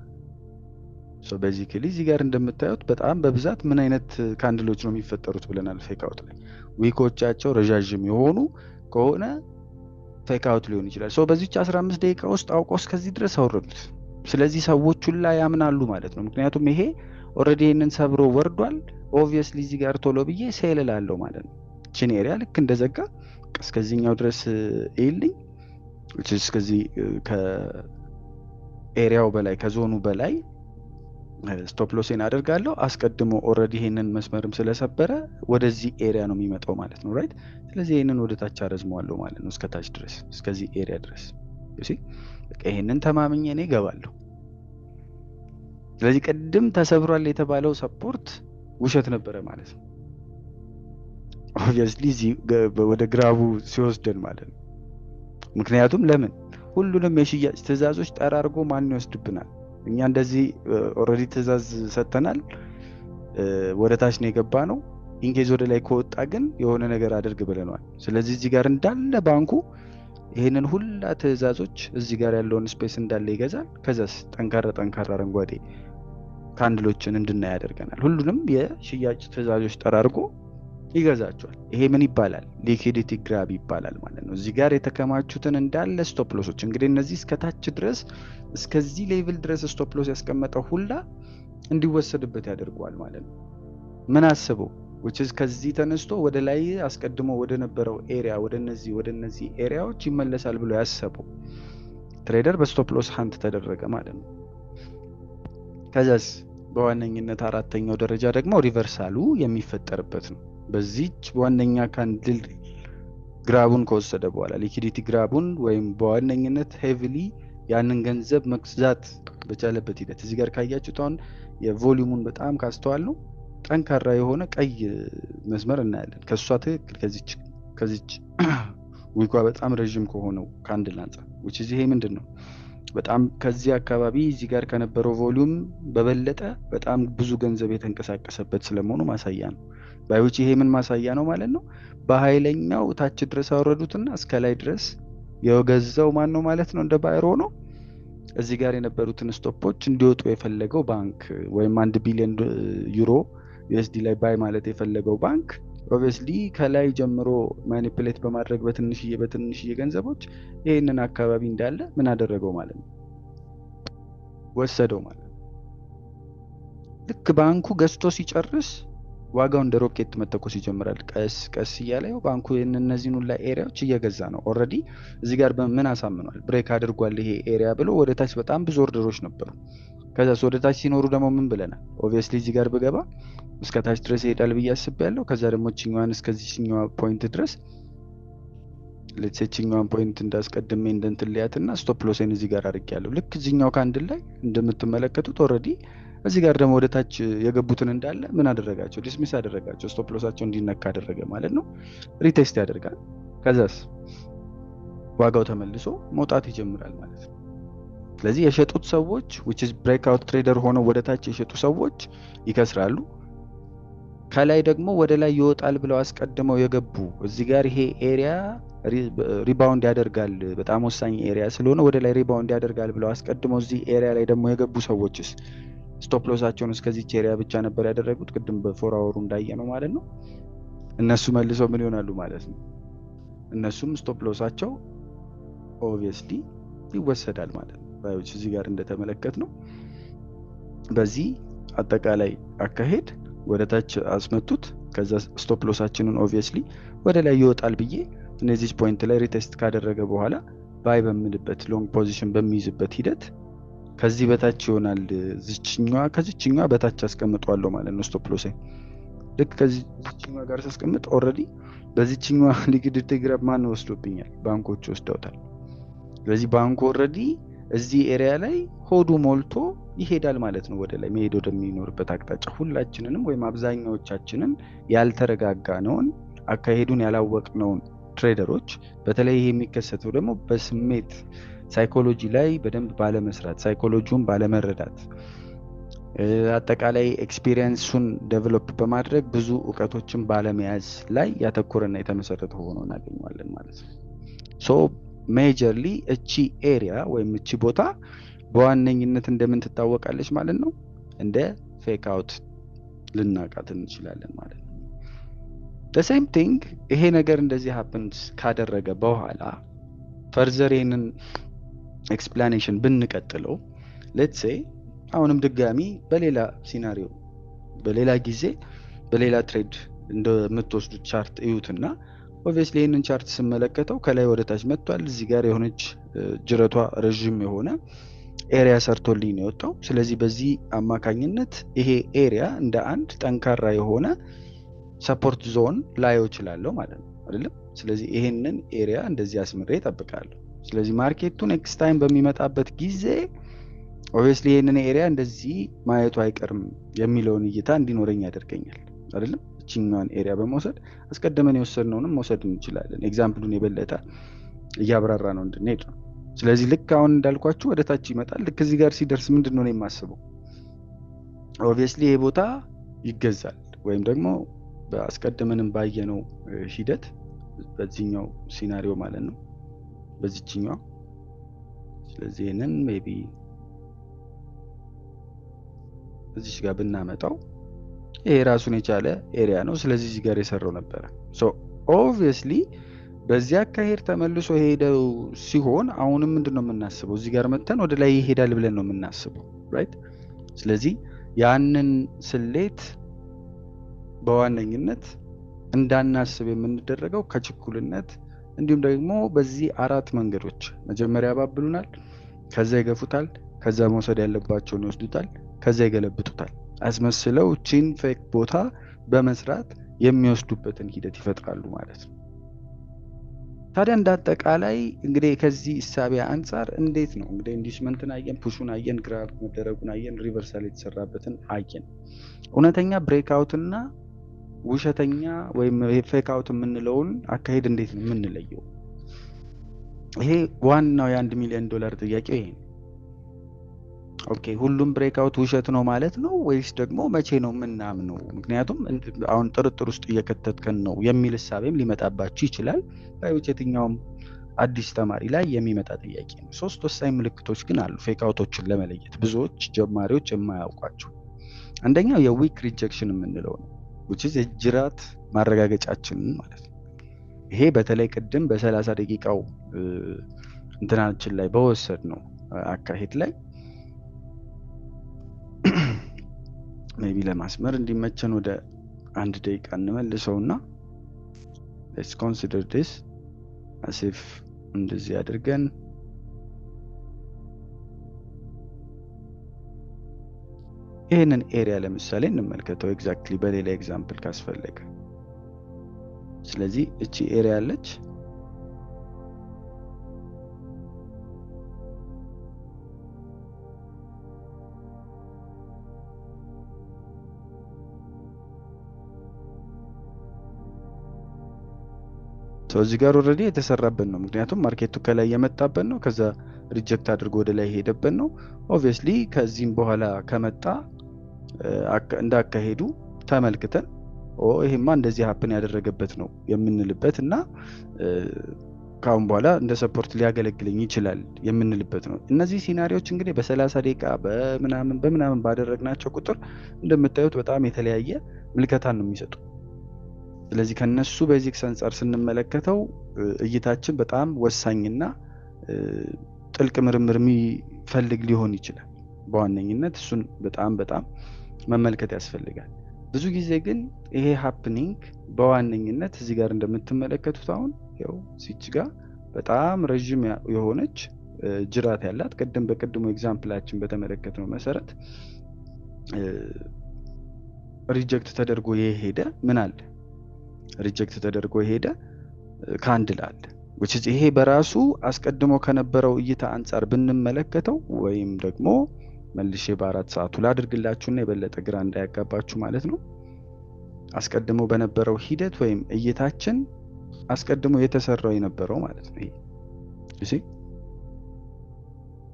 A: ቤዚካሊ እዚህ ጋር እንደምታዩት በጣም በብዛት ምን አይነት ካንድሎች ነው የሚፈጠሩት ብለናል። ፌክ አውት ላይ ዊኮቻቸው ረዣዥም የሆኑ ከሆነ ፌክ አውት ሊሆን ይችላል። በዚህች 15 ደቂቃ ውስጥ አውቀው እስከዚህ ድረስ አወረዱት። ስለዚህ ሰዎች ሁላ ያምናሉ ማለት ነው። ምክንያቱም ይሄ ኦልሬዲ ይሄንን ሰብሮ ወርዷል። ኦብቪየስሊ እዚህ ጋር ቶሎ ብዬ ሴል እላለሁ ማለት ነው። ቺን ኤሪያ ልክ እንደዘጋ እስከዚህኛው ድረስ ይልኝ እስከዚህ ከኤሪያው በላይ ከዞኑ በላይ ስቶፕ ሎሴን አደርጋለሁ። አስቀድሞ ኦልሬዲ ይሄንን መስመርም ስለሰበረ ወደዚህ ኤሪያ ነው የሚመጣው ማለት ነው። ራይት። ስለዚህ ይሄንን ወደ ታች አረዝመዋለሁ ማለት ነው፣ እስከ ታች ድረስ እስከዚህ ኤሪያ ድረስ እሺ። በቃ ይሄንን ተማምኜ እኔ ገባለሁ። ስለዚህ ቅድም ተሰብሯል የተባለው ሰፖርት ውሸት ነበረ ማለት ነው። ኦብቪየስሊ ወደ ግራቡ ሲወስደን ማለት ነው። ምክንያቱም ለምን ሁሉንም የሽያጭ ትዕዛዞች ጠራርጎ ማን ይወስድብናል? እኛ እንደዚህ ኦልሬዲ ትዕዛዝ ሰጥተናል፣ ወደ ታች ነው የገባ ነው። ኢንኬዝ ወደ ላይ ከወጣ ግን የሆነ ነገር አድርግ ብለናል። ስለዚህ እዚህ ጋር እንዳለ ባንኩ ይሄንን ሁላ ትዕዛዞች እዚህ ጋር ያለውን ስፔስ እንዳለ ይገዛል። ከዛስ ጠንካራ አረንጓዴ ካንድሎችን እንድናይ ያደርገናል። ሁሉንም የሽያጭ ትዕዛዞች ጠራርጎ ይገዛቸዋል። ይሄ ምን ይባላል? ሊኩዊዲቲ ግራብ ይባላል ማለት ነው። እዚህ ጋር የተከማቹትን እንዳለ ስቶፕ ሎሶች እንግዲህ እነዚህ እስከታች ድረስ እስከዚህ ሌቭል ድረስ ስቶፕ ሎስ ያስቀመጠው ሁላ እንዲወሰድበት ያደርገዋል ማለት ነው። ምን አስበው which is ከዚህ ተነስቶ ወደ ላይ አስቀድሞ ወደ ነበረው ኤሪያ ወደ እነዚህ ኤሪያዎች ይመለሳል ብሎ ያሰበው ትሬደር በስቶፕ ሎስ ሃንት ተደረገ ማለት ነው። ከዛስ በዋነኝነት አራተኛው ደረጃ ደግሞ ሪቨርሳሉ የሚፈጠርበት ነው። በዚህች ዋነኛ ካንድል ግራቡን ከወሰደ በኋላ ሊኩዊዲቲ ግራቡን ወይም በዋነኝነት ሄቪሊ ያንን ገንዘብ መግዛት በቻለበት ሂደት እዚህ ጋር ካያችሁት አሁን የቮሊዩሙን በጣም ካስተዋል ነው ጠንካራ የሆነ ቀይ መስመር እናያለን። ከሷ ትክክል ከዚች ዊኳ በጣም ረጅም ከሆነው ካንድል አንጻር which is ይሄ ምንድነው በጣም ከዚህ አካባቢ እዚህ ጋር ከነበረው ቮሊዩም በበለጠ በጣም ብዙ ገንዘብ የተንቀሳቀሰበት ስለመሆኑ ማሳያ ነው። ባይውጭ ይሄ ምን ማሳያ ነው ማለት ነው? በኃይለኛው ታች ድረስ አወረዱትና እስከ ላይ ድረስ የገዛው ማን ነው ማለት ነው? እንደ ባይሮ ነው። እዚህ ጋር የነበሩትን ስቶፖች እንዲወጡ የፈለገው ባንክ ወይም 1 ቢሊዮን ዩሮ ዩኤስዲ ላይ ባይ ማለት የፈለገው ባንክ ኦብቪየስሊ ከላይ ጀምሮ ማኒፑሌት በማድረግ በትንሽዬ ገንዘቦች ይሄንን አካባቢ እንዳለ ምን አደረገው ማለት ነው? ወሰደው ማለት ነው። ልክ ባንኩ ገዝቶ ሲጨርስ ዋጋው እንደ ሮኬት መተኮስ ይጀምራል። ቀስ እያለ ያው ባንኩ እነዚህን ሁላ ኤሪያዎች እየገዛ ነው። ኦልሬዲ እዚህ ጋር በምን አሳምኗል? ብሬክ አድርጓል ይሄ ኤሪያ ብሎ ወደ ታች በጣም ብዙ ኦርደሮች ነበሩ። ከዛስ ወደ ታች ሲኖሩ ደግሞ ምን ብለናል? ኦብቪየስሊ እዚህ ጋር ብገባ እስከ ታች ድረስ ይሄዳል ብዬ አስቤያለሁ። ከዛ ደግሞ እቺኛዋን እስከዚህኛው ፖይንት ድረስ ለዚህኛው ፖይንት እንዳስቀድሜ እንደንትልያትና ስቶፕ ሎሴን እዚህ ጋር አድርጌያለሁ። ልክ እዚህኛው ካንድል ላይ እንደምትመለከቱት ኦልሬዲ እዚህ ጋር ደግሞ ወደ ታች የገቡትን እንዳለ ምን አደረጋቸው? ዲስሚስ አደረጋቸው። ስቶፕ ሎሳቸው እንዲነካ አደረገ ማለት ነው። ሪቴስት ያደርጋል። ከዛስ ዋጋው ተመልሶ መውጣት ይጀምራል ማለት ነው። ስለዚህ የሸጡት ሰዎች which is breakout trader ሆነው ወደ ታች የሸጡ ሰዎች ይከስራሉ። ከላይ ደግሞ ወደ ላይ ይወጣል ብለው አስቀድመው የገቡ እዚህ ጋር ይሄ ኤሪያ ሪባውንድ ያደርጋል በጣም ወሳኝ ኤሪያ ስለሆነ ወደ ላይ ሪባውንድ ያደርጋል ብለው አስቀድመው እዚህ ኤሪያ ላይ ደግሞ የገቡ ሰዎችስ ስቶፕ ሎሳቸውን እስከዚህ ኤሪያ ብቻ ነበር ያደረጉት ቅድም በ4 አወሩ እንዳየነው ማለት ነው። እነሱ መልሰው ምን ይሆናሉ ማለት ነው? እነሱም ስቶፕ ሎሳቸው ኦብቪየስሊ ይወሰዳል ማለት ነው። ባዮች እዚህ ጋር እንደተመለከት ነው። በዚህ አጠቃላይ አካሄድ ወደ ታች አስመቱት። ከዛ ስቶፕ ሎሳችንን ኦብቪየስሊ ወደ ላይ ይወጣል ብዬ እነዚህ ፖይንት ላይ ሪቴስት ካደረገ በኋላ ባይ በምልበት ሎንግ ፖዚሽን በሚይዝበት ሂደት ከዚህ በታች ይሆናል። ከዚህኛዋ በታች አስቀምጠዋለሁ ማለት ነው ስቶፕ ሎስ። ልክ ከዚህኛዋ ጋር ሳስቀምጥ ኦልሬዲ በዚህኛዋ ሊኩዊዲቲ ግራብ ማን ወስዶብኛል? ባንኮች ወስደውታል። ስለዚህ ባንኩ ኦልሬዲ እዚህ ኤሪያ ላይ ሆዱ ሞልቶ ይሄዳል ማለት ነው ወደ ላይ መሄድ ወደሚኖርበት አቅጣጫ። ሁላችንንም ወይም አብዛኛዎቻችንን ያልተረጋጋነውን አካሄዱን ያላወቅነውን ትሬደሮች በተለይ ይሄ የሚከሰተው ደግሞ በስሜት ሳይኮሎጂ ላይ በደንብ ባለመስራት፣ ሳይኮሎጂውን ባለመረዳት፣ አጠቃላይ ኤክስፒሪየንሱን ዴቨሎፕ በማድረግ ብዙ እውቀቶችን ባለመያዝ ላይ ያተኮረና የተመሰረተ ሆኖ እናገኘዋለን ማለት ነው። ሶ ሜጀርሊ እቺ ኤሪያ ወይም እቺ ቦታ በዋነኝነት እንደምን ትታወቃለች ማለት ነው? እንደ ፌክ አውት ልናቃት እንችላለን ማለት ነው። the same thing ይሄ ነገር እንደዚህ happens ካደረገ በኋላ ፈርዘር ይሄንን ኤክስፕላኔሽን ብንቀጥለው let's say አሁንም ድጋሚ በሌላ ሲናሪዮ በሌላ ጊዜ በሌላ ትሬድ እንደምትወስዱት ቻርት እዩትና ኦብቪየስሊ ይሄንን ቻርት ስመለከተው ከላይ ወደ ታች መጥቷል። እዚህ ጋር የሆነች ጅረቷ ረጅም የሆነ ኤሪያ ሰርቶልኝ ነው የወጣው። ስለዚህ በዚህ አማካኝነት ይሄ ኤሪያ እንደ አንድ ጠንካራ የሆነ ሰፖርት ዞን ላየው እችላለሁ ማለት ነው አይደለም? ስለዚህ ይሄንን ኤሪያ እንደዚህ አስምሬ እጠብቃለሁ። ስለዚህ ማርኬቱ ኔክስት ታይም በሚመጣበት ጊዜ ኦብቪየስሊ ይሄንን ኤሪያ እንደዚህ ማየቱ አይቀርም የሚለውን እይታ እንዲኖረኝ ያደርገኛል አይደለም? እቺኛዋን ኤሪያ በመውሰድ አስቀድመን የወሰድነውንም መውሰድ እንችላለን። ኤግዛምፕሉን የበለጠ እያብራራ ነው እንድንሄድ ነው። ስለዚህ ልክ አሁን እንዳልኳችሁ ወደ ታች ይመጣል። ልክ እዚህ ጋር ሲደርስ ምንድነው ነው የማስበው? ኦብቪየስሊ ይሄ ቦታ ይገዛል ወይም ደግሞ በአስቀድመንም ባየነው ሂደት በዚህኛው ሲናሪዮ ማለት ነው በዚህኛው። ስለዚህ ይሄንን ሜቢ እዚህ ጋር ብናመጣው ይሄ ራሱን የቻለ ኤሪያ ነው። ስለዚህ እዚህ ጋር የሰራው ነበር። ሶ ኦብቪየስሊ በዚህ አካሄድ ተመልሶ ሄደው ሲሆን አሁንም ምንድነው የምናስበው? እዚህ ጋር መተን ወደ ላይ ይሄዳል ብለን ነው የምናስበው ራይት። ስለዚህ ያንን ስሌት በዋነኝነት እንዳናስብ የምንደረገው ከችኩልነት እንዲሁም ደግሞ በዚህ አራት መንገዶች መጀመሪያ ያባብሉናል፣ ከዛ ይገፉታል፣ ከዛ መውሰድ ያለባቸውን ይወስዱታል፣ ከዛ ይገለብጡታል። አስመስለው ቺን ፌክ ቦታ በመስራት የሚወስዱበትን ሂደት ይፈጥራሉ ማለት ነው። ታዲያ እንዳጠቃላይ እንግዲህ ከዚህ እሳቢያ አንፃር እንዴት ነው እንግዲህ ኢንዲስመንትን አየን፣ ፑሹን አየን፣ ግራብ መደረጉን አየን፣ ሪቨርሳል የተሰራበትን አየን። እውነተኛ ብሬክአውት እና ውሸተኛ ወይም ፌክ አውት የምንለውን አካሄድ እንዴት ነው የምንለየው? ይሄ ዋናው የ$1 ሚሊዮን ጥያቄ ይሄ ነው። ኦኬ ሁሉም ብሬክአውት ውሸት ነው ማለት ነው ወይስ ደግሞ መቼ ነው የምናምነው? ምክንያቱም አሁን ጥርጥር ውስጥ እየከተትከን ነው የሚል ሐሳብም ሊመጣባችሁ ይችላል። ባይዎች የትኛውም አዲስ ተማሪ ላይ የሚመጣ ጥያቄ ነው። ሶስት ወሳኝ ምልክቶች ግን አሉ ፌክ አውቶችን ለመለየት ብዙዎች ጀማሪዎች የማያውቋቸው። አንደኛው የዊክ ሪጀክሽን የምንለው ነው which is የጅራት ማረጋገጫችን ማለት ነው። ይሄ በተለይ ቅድም በ30 ደቂቃው እንትናችን ላይ በወሰድ ነው አካሄድ ላይ ሜቢ ለማስመር እንዲመቸን ወደ 1 ደቂቃ እንመልሰውና let's consider this as if እንደዚህ አድርገን ይሄንን ኤሪያ ለምሳሌ እንመልከተው ኤግዛክትሊ በሌላ ኤግዛምፕል ካስፈለገ። ስለዚህ እቺ ኤሪያ አለች፣ እዚህ ጋር ኦልሬዲ የተሰራበት ነው። ምክንያቱም ማርኬቱ ከላይ የመጣበት ነው፣ ከዛ ሪጀክት አድርጎ ወደ ላይ ሄደበት ነው። ኦብቪየስሊ ከዚህም በኋላ ከመጣ እንዳካሄዱ ተመልክተን ይሄማ እንደዚህ ሀፕን ያደረገበት ነው የምንልበት እና ካሁን በኋላ እንደ ሰፖርት ሊያገለግለኝ ይችላል የምንልበት ነው። እነዚህ ሲናሪዮች እንግዲህ በ30 ደቂቃ በምናምን ባደረግናቸው ቁጥር እንደምታዩት በጣም የተለያየ ምልከታን ነው የሚሰጡ። ስለዚህ ከነሱ ቤዚክስ አንፃር ስንመለከተው እይታችን በጣም ወሳኝና ጥልቅ ምርምር የሚፈልግ ሊሆን ይችላል። በዋነኝነት እሱን በጣም መመልከት ያስፈልጋል። ብዙ ጊዜ ግን ይሄ ሃፕኒንግ በዋነኝነት እዚህ ጋር እንደምትመለከቱት አሁን ያው ሲች ጋር በጣም ረጅም የሆነች ጅራት ያላት በቅድሙ ኤግዛምፕላችን በተመለከትነው መሰረት ሪጀክት ተደርጎ የሄደ ምን አለ? ሪጀክት ተደርጎ የሄደ ካንድል አለ። ይሄ በራሱ አስቀድሞ ከነበረው እይታ አንጻር ብንመለከተው ወይም ደግሞ መልሼ በ4 ሰዓቱ ላድርግላችሁና የበለጠ ግራ እንዳያጋባችሁ ማለት ነው። አስቀድሞ በነበረው ሂደት ወይም እይታችን አስቀድሞ የተሰራው የነበረው ማለት ነው ይሄ።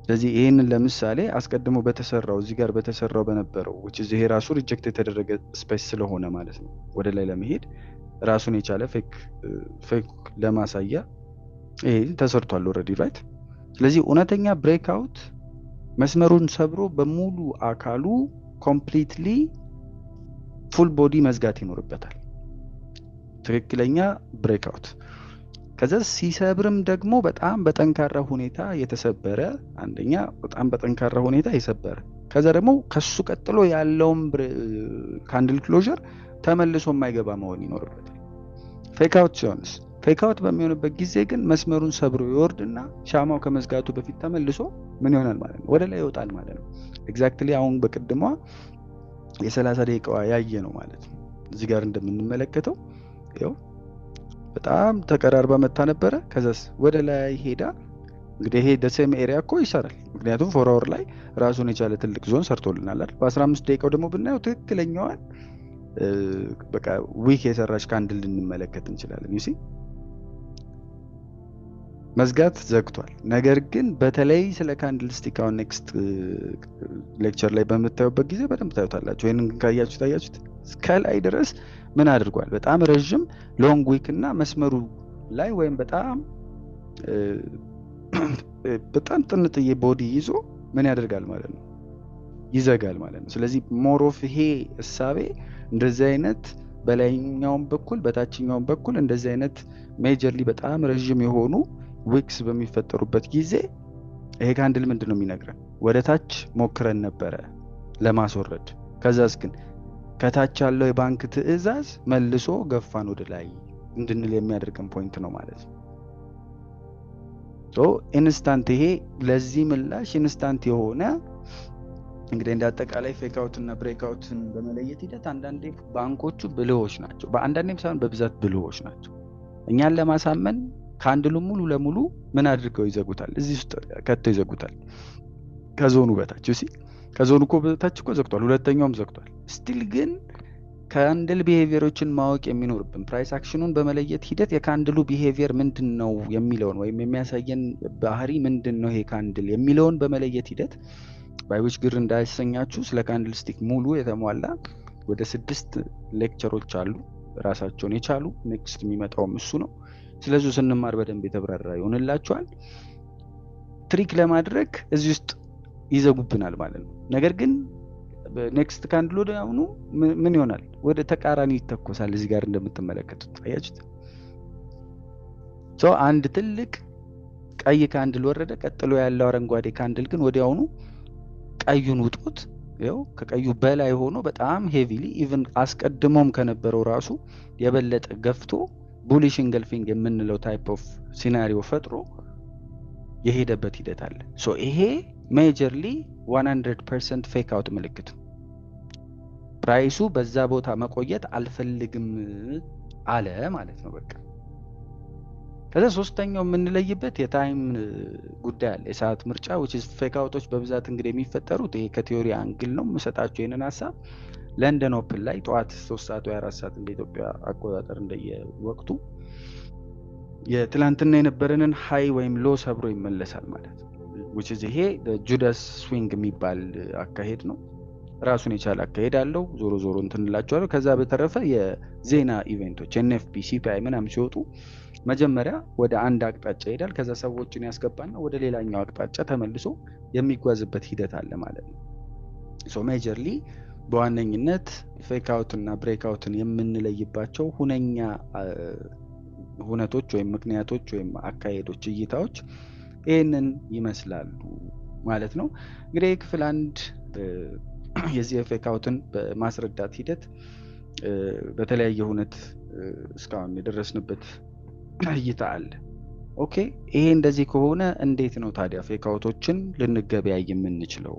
A: ስለዚህ ይሄንን ለምሳሌ አስቀድሞ በተሰራው እዚህ ጋር በተሰራው በነበረው ይሄ ራሱ ሪጀክት የተደረገ ስፔስ ስለሆነ ማለት ነው ወደ ላይ ለመሄድ ራሱን የቻለ ፌክ ለማሳያ ይሄ ተሰርቷል ኦልሬዲ ራይት። ስለዚህ እውነተኛ ብሬክአውት መስመሩን ሰብሮ በሙሉ አካሉ ኮምፕሊትሊ ፉል ቦዲ መዝጋት ይኖርበታል ትክክለኛ ብሬክአውት። ከዛ ሲሰብርም ደግሞ በጣም በጠንካራ ሁኔታ የተሰበረ አንደኛ በጣም በጠንካራ ሁኔታ የሰበረ ከዛ ደግሞ ከሱ ቀጥሎ ያለውን ካንድል ክሎዥር ተመልሶ የማይገባ መሆን ይኖርበታል። ፌክአውት ሲሆንስ ፌክአውት በሚሆንበት ጊዜ ግን መስመሩን ሰብሮ ይወርድና ሻማው ከመዝጋቱ በፊት ተመልሶ ምን ይሆናል ማለት ነው ወደ ላይ ይወጣል ማለት ነው። ኤግዛክትሊ አሁን በቅድሟ የ30 ደቂቃዋ ያየ ነው ማለት ነው። እዚህ ጋር እንደምንመለከተው ያው በጣም ተቀራርባ መታ ነበረ። ከዛስ ወደ ላይ ሄዳ እንግዲህ ይሄ ደሴም ኤሪያ እኮ ይሰራል። ምክንያቱም 4 አወር ላይ ራሱን የቻለ ትልቅ ዞን ሰርቶልናል አይደል? በ15 ደቂቃው ደግሞ ብናየው ትክክለኛዋን በቃ ዊክ የሰራች ካንድል ልንመለከት እንችላለን። ዩሲ መዝጋት ዘግቷል። ነገር ግን በተለይ ስለ ካንድል ስቲክ አሁን ኔክስት ሌክቸር ላይ በምታዩበት ጊዜ በደንብ ታዩታላችሁ። ይሄንን ካያችሁት እስከ ላይ ድረስ ምን አድርጓል? በጣም ረጅም ሎንግ ዊክ እና መስመሩ ላይ ወይም በጣም ጥንጥዬ ቦዲ ይዞ ምን ያደርጋል ማለት ነው ይዘጋል ማለት ነው። ስለዚህ ሞሮፍ ይሄ እሳቤ እንደዚህ አይነት በላይኛውም በኩል በታችኛውም በኩል እንደዚህ አይነት ሜጀርሊ በጣም ረጅም የሆኑ ዊክስ በሚፈጠሩበት ጊዜ ይሄ ካንድል ምንድነው የሚነግረን? ወደ ታች ሞክረን ነበረ ለማስወረድ ከዛስ ግን ከታች ያለው የባንክ ትዕዛዝ መልሶ ገፋን ወደ ላይ እንድንል የሚያደርገን ፖይንት ነው ማለት ነው። ኢንስታንት ይሄ ለዚህ ምላሽ ኢንስታንት የሆነ እንግዲህ እንደ አጠቃላይ ፌክአውት እና ብሬክአውትን በመለየት ሂደት አንዳንዴ ባንኮቹ ብልሆች ናቸው። በአንዳንዴም ሳይሆን በብዛት ብልሆች ናቸው። እኛን ለማሳመን ካንድሉን ሙሉ ለሙሉ ምን አድርገው ይዘጉታል? እዚህ ውስጥ ከተው ይዘጉታል። ከዞኑ በታች ከዞኑ እኮ በታች እኮ ዘግቷል። ሁለተኛውም ዘግቷል። ስቲል ግን ካንድል ቢሄቪየሮችን ማወቅ የሚኖርብን ፕራይስ አክሽኑን በመለየት ሂደት የካንድሉ ቢሄቪየር ምንድነው የሚለውን ወይም የሚያሳየን ባህሪ ምንድነው ይሄ ካንድል የሚለውን በመለየት ሂደት ባይዎች ግር እንዳይሰኛችሁ ስለ ካንድል ስቲክ ሙሉ የተሟላ ወደ 6 ሌክቸሮች አሉ ራሳቸውን የቻሉ። ኔክስት የሚመጣውም እሱ ነው። ስለዚህ ስንማር በደንብ የተብራራ ይሆንላችኋል። ትሪክ ለማድረግ እዚህ ውስጥ ይዘጉብናል ማለት ነው። ነገር ግን ኔክስት ካንድል ወደ አሁኑ ምን ይሆናል? ወደ ተቃራኒ ይተኮሳል። እዚህ ጋር እንደምትመለከቱት አያችሁት? አንድ ትልቅ ቀይ ካንድል ወረደ። ቀጥሎ ያለው አረንጓዴ ካንድል ግን ወዲያውኑ ቀዩን ውጦት ያው ከቀዩ በላይ ሆኖ በጣም ሄቪሊ ኢቭን አስቀድሞም ከነበረው ራሱ የበለጠ ገፍቶ ቡሊሽ ኢንገልፊንግ የምንለው ታይፕ ኦፍ ሲናሪዮ ፈጥሮ የሄደበት ሂደት አለ። ይሄ ሜጀርሊ 100% ፌክ አውት ምልክት ፕራይሱ በዛ ቦታ መቆየት አልፈልግም አለ ማለት ነው በቃ። ከዛ ሶስተኛው የምንለይበት የታይም ጉዳይ አለ፣ የሰዓት ምርጫ which is ፌክ አውቶች በብዛት እንግዲህ የሚፈጠሩት ይሄ ከቲዮሪ አንግል ነው የምሰጣቸው ይሄንን ሐሳብ። ለንደን ኦፕን ላይ ጠዋት 3 ሰዓት ወይ 4 ሰዓት እንደ ኢትዮጵያ አቆጣጠር እንደየወቅቱ የትላንትና የነበረንን ሃይ ወይም ሎ ሰብሮ ይመለሳል ማለት ነው። which is ይሄ ጁዳስ ስዊንግ የሚባል አካሄድ ነው። ራሱን የቻለ አካሄድ አለው። ዞሮ ዞሮ እንትንላችኋለሁ። ከዛ በተረፈ የዜና ኢቨንቶች ኤንኤፍፒ ሲፒአይ ምናምን ሲወጡ መጀመሪያ ወደ አንድ አቅጣጫ ይሄዳል። ከዛ ሰዎችን ያስገባና ወደ ሌላኛው አቅጣጫ ተመልሶ የሚጓዝበት ሂደት አለ ማለት ነው። ሜጀርሊ በዋነኝነት ፌክ አውት እና ብሬክ አውትን የምንለይባቸው ሁነኛ ሁነቶች ወይም ምክንያቶች ወይም አካሄዶች እይታዎች ይሄንን ይመስላሉ ማለት ነው። እንግዲህ ክፍል 1 የዚህ ፌክ አውትን በማስረዳት ሂደት በተለያየ ሁነት እስካሁን የደረስንበት እይታ አለ። ኦኬ ይሄ እንደዚህ ከሆነ እንዴት ነው ታዲያ ፌክ አውቶችን ልንገበያይ የምንችለው?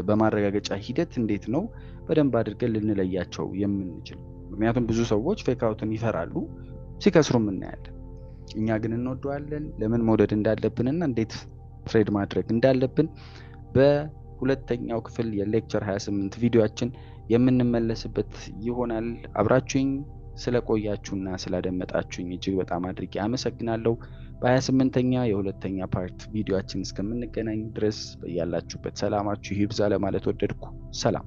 A: በማረጋገጫ ሂደት እንዴት ነው በደንብ አድርገን ልንለያቸው የምንችለው? ምክንያቱም ብዙ ሰዎች ፌክ አውትን ይፈራሉ፣ ሲከስሩም እናያለን። እኛ ግን እንወደዋለን። ለምን መውደድ እንዳለብንና እንዴት ትሬድ ማድረግ እንዳለብን በሁለተኛው ክፍል የሌክቸር 28 ቪዲዮአችን የምንመለስበት ይሆናል። አብራችሁኝ ስለቆያችሁና ስላደመጣችሁኝ እጅግ በጣም አድርጌ አመሰግናለሁ። በ28ኛ የሁለተኛ ፓርት ቪዲዮአችን እስከምንገናኝ ድረስ በያላችሁበት ሰላማችሁ ይብዛ ለማለት ወደድኩ። ሰላም።